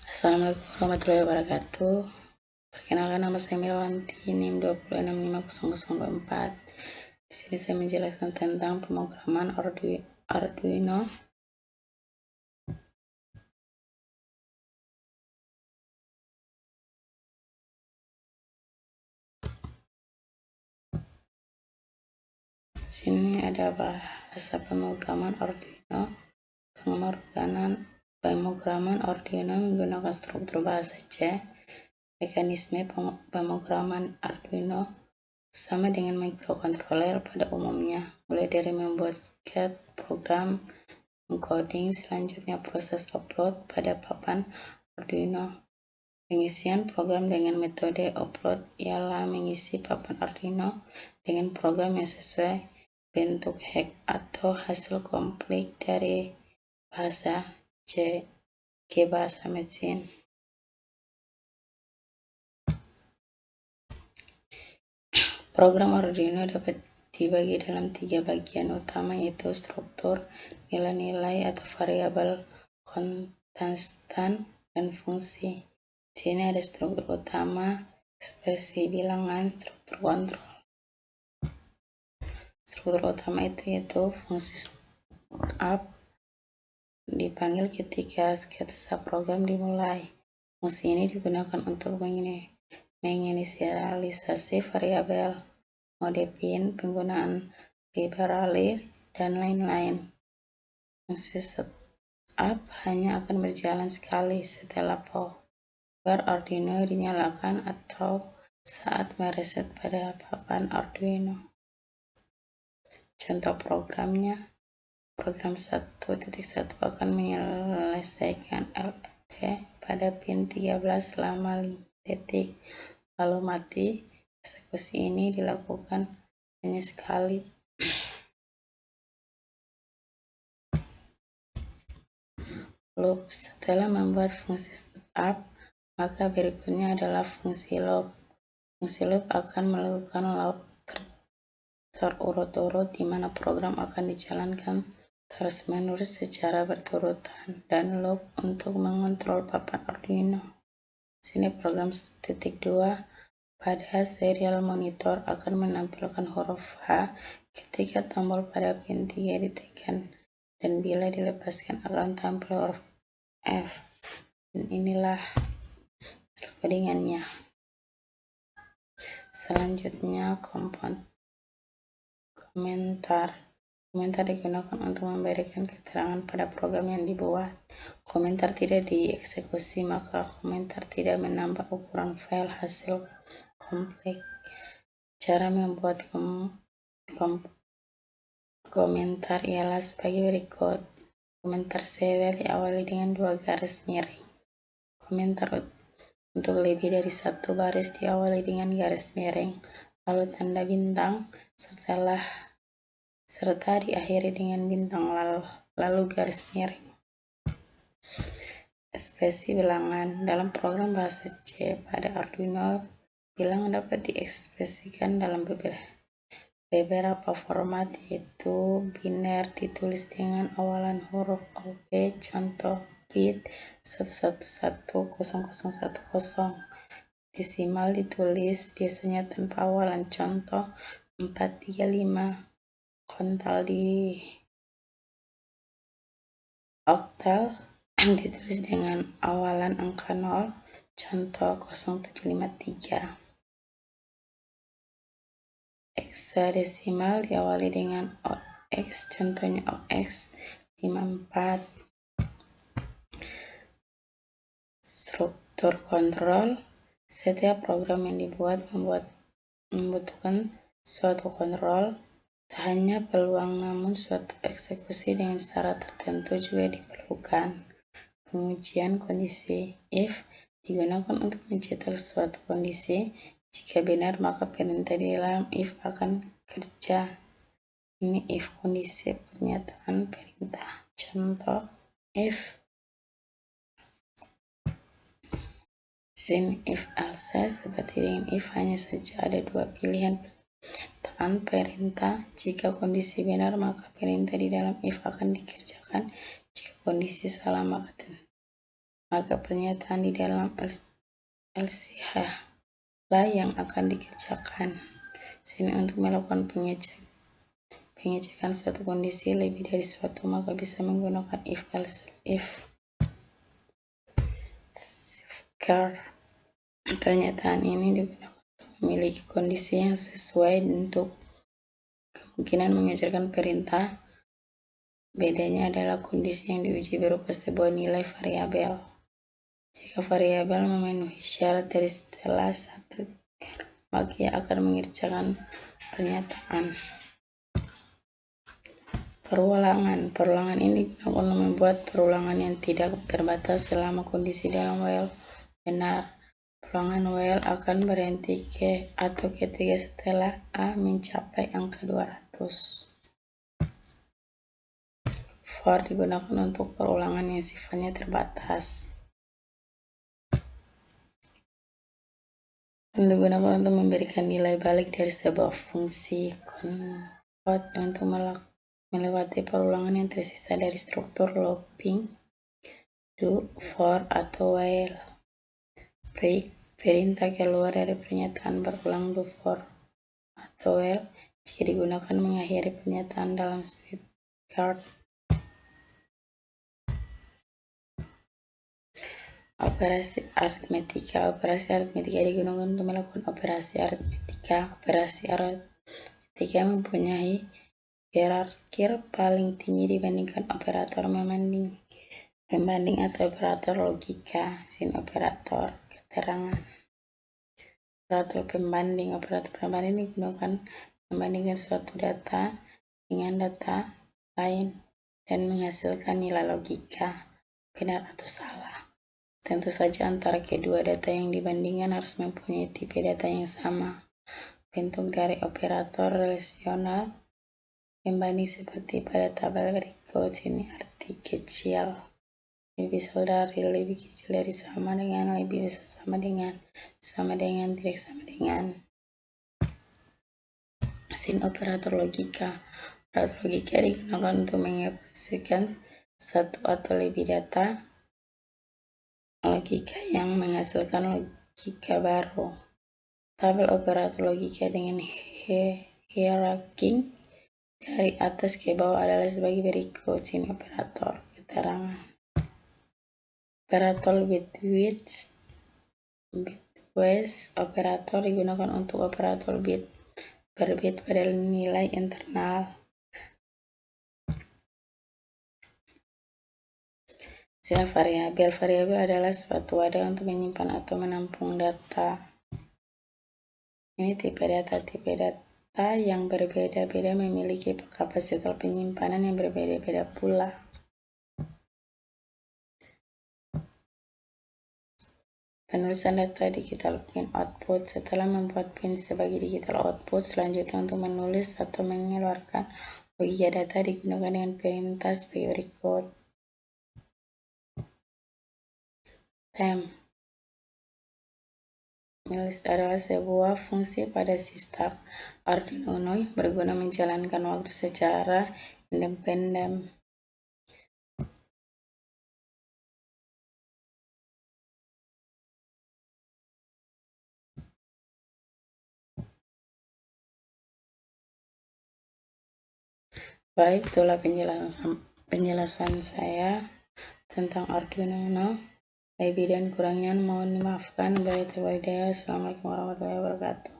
Assalamualaikum warahmatullahi wabarakatuh. Perkenalkan, nama saya Milwanti, NIM 2650024. Di sini saya menjelaskan tentang pemrograman Arduino. Di sini ada bahasa pemrograman Arduino. Pemrograman Arduino menggunakan struktur bahasa C. Mekanisme pemrograman Arduino sama dengan microcontroller pada umumnya, mulai dari membuat CAD program, encoding, selanjutnya proses upload pada papan Arduino. Pengisian program dengan metode upload ialah mengisi papan Arduino dengan program yang sesuai bentuk hex atau hasil komplit dari bahasa C ke bahasa mesin. Program Arduino dapat dibagi dalam 3 bagian utama, yaitu struktur, nilai-nilai atau variabel konstan, dan fungsi. Di sini ada struktur utama, ekspresi bilangan, struktur kontrol. Struktur utama itu yaitu fungsi setup dipanggil ketika sketsa program dimulai. Fungsi ini digunakan untuk menginisialisasi variabel, mode pin, penggunaan library, dan lain-lain. Fungsi setup hanya akan berjalan sekali setelah power Arduino dinyalakan atau saat mereset pada papan Arduino. Contoh programnya, program 1.1 akan menyelesaikan LED pada pin 13 selama 5 detik, lalu mati. Eksekusi ini dilakukan hanya sekali. Loop. Setelah membuat fungsi setup, maka berikutnya adalah fungsi loop. Fungsi loop akan melakukan loop terurut-urut di mana program akan dijalankan terus-menerus secara berturutan, dan loop untuk mengontrol papan Arduino. Sini program 2 pada serial monitor akan menampilkan huruf H ketika tombol pada pin 3 ditekan, dan bila dilepaskan akan tampil huruf F. Dan inilah hasil codingannya. Selanjutnya komentar. Komentar digunakan untuk memberikan keterangan pada program yang dibuat. Komentar tidak dieksekusi, maka komentar tidak menambah ukuran file hasil kompleks. Cara membuat komentar ialah sebagai berikut. Komentar serial diawali dengan 2 garis miring. Komentar untuk lebih dari 1 baris diawali dengan garis miring, lalu tanda bintang, serta diakhiri dengan bintang lalu garis miring. Ekspresi bilangan. Dalam program bahasa C pada Arduino, bilangan dapat diekspresikan dalam beberapa format, yaitu biner ditulis dengan awalan huruf OP, contoh bit 1110010, desimal ditulis biasanya tanpa awalan, contoh 435, oktal ditulis dengan awalan angka 0, contoh 0753. Hexadesimal diawali dengan OX, contohnya OX 54. Struktur kontrol. Setiap program yang dibuat membutuhkan suatu kontrol. Tak hanya peluang, namun suatu eksekusi dengan syarat tertentu juga diperlukan. Pengujian kondisi. If digunakan untuk mencetak suatu kondisi. Jika benar, maka perintah di dalam if akan kerja. Ini if kondisi pernyataan perintah. Contoh if. Sini if else. Seperti dengan if, hanya saja ada 2 pilihan pernyataan perintah. Jika kondisi benar, maka perintah di dalam if akan dikerjakan. Jika kondisi salah, maka maka pernyataan di dalam LCH lah yang akan dikerjakan. Sini untuk melakukan pengecekan suatu kondisi lebih dari suatu, maka bisa menggunakan if else if. Safeguard. Pernyataan ini digunakan untuk memiliki kondisi yang sesuai untuk kemungkinan mengajarkan perintah. Bedanya adalah kondisi yang diuji berupa sebuah nilai variabel. Jika variabel memenuhi syarat dari setelah satu, maka ia akan mengerjakan pernyataan. Perulangan ini digunakan untuk membuat perulangan yang tidak terbatas selama kondisi dalam while benar. Perulangan while akan berhenti ketika setelah A mencapai angka 200. For digunakan untuk perulangan yang sifatnya terbatas. Dan digunakan untuk memberikan nilai balik dari sebuah fungsi convert untuk melewati perulangan yang tersisa dari struktur looping, do, for, atau while. Break, perintah keluar dari pernyataan berulang do, for, atau while jika digunakan mengakhiri pernyataan dalam safeguard. Operasi aritmetika. Operasi aritmetika digunakan untuk melakukan operasi aritmetika. Operasi aritmetika mempunyai hierarki paling tinggi dibandingkan operator pembanding atau operator logika. Sin operator keterangan. Operator pembanding digunakan membandingkan suatu data dengan data lain dan menghasilkan nilai logika, benar atau salah. Tentu saja antara kedua data yang dibandingkan harus mempunyai tipe data yang sama. Bentuk dari operator relasional pembanding seperti pada tabel berikut ini arti kecil. Lebih besar dari, lebih kecil dari, sama dengan, lebih besar sama dengan, tidak sama dengan. Sin operator logika. Operator logika digunakan untuk mengekspresikan satu atau lebih data logika yang menghasilkan logika baru. Tabel operator logika dengan hierarki dari atas ke bawah adalah sebagai berikut. Sin operator keterangan. Operator bitwise operator digunakan untuk operator bit per bit pada nilai internal. Istilah variabel. Variabel adalah suatu wadah untuk menyimpan atau menampung data. Ini tipe data yang berbeda-beda memiliki kapasitas penyimpanan yang berbeda-beda pula. Penulisan data digital print output. Setelah membuat print sebagai digital output, selanjutnya untuk menulis atau mengeluarkan logika data digunakan dengan perintah sebagai berikut. Temp. Menulis adalah sebuah fungsi pada sistem Arduino Uno yang berguna menjalankan waktu secara independen. Baik, itulah penjelasan saya tentang Arduino Uno. Lebih dan kurangnya mohon dimaafkan. Assalamualaikum warahmatullahi wabarakatuh.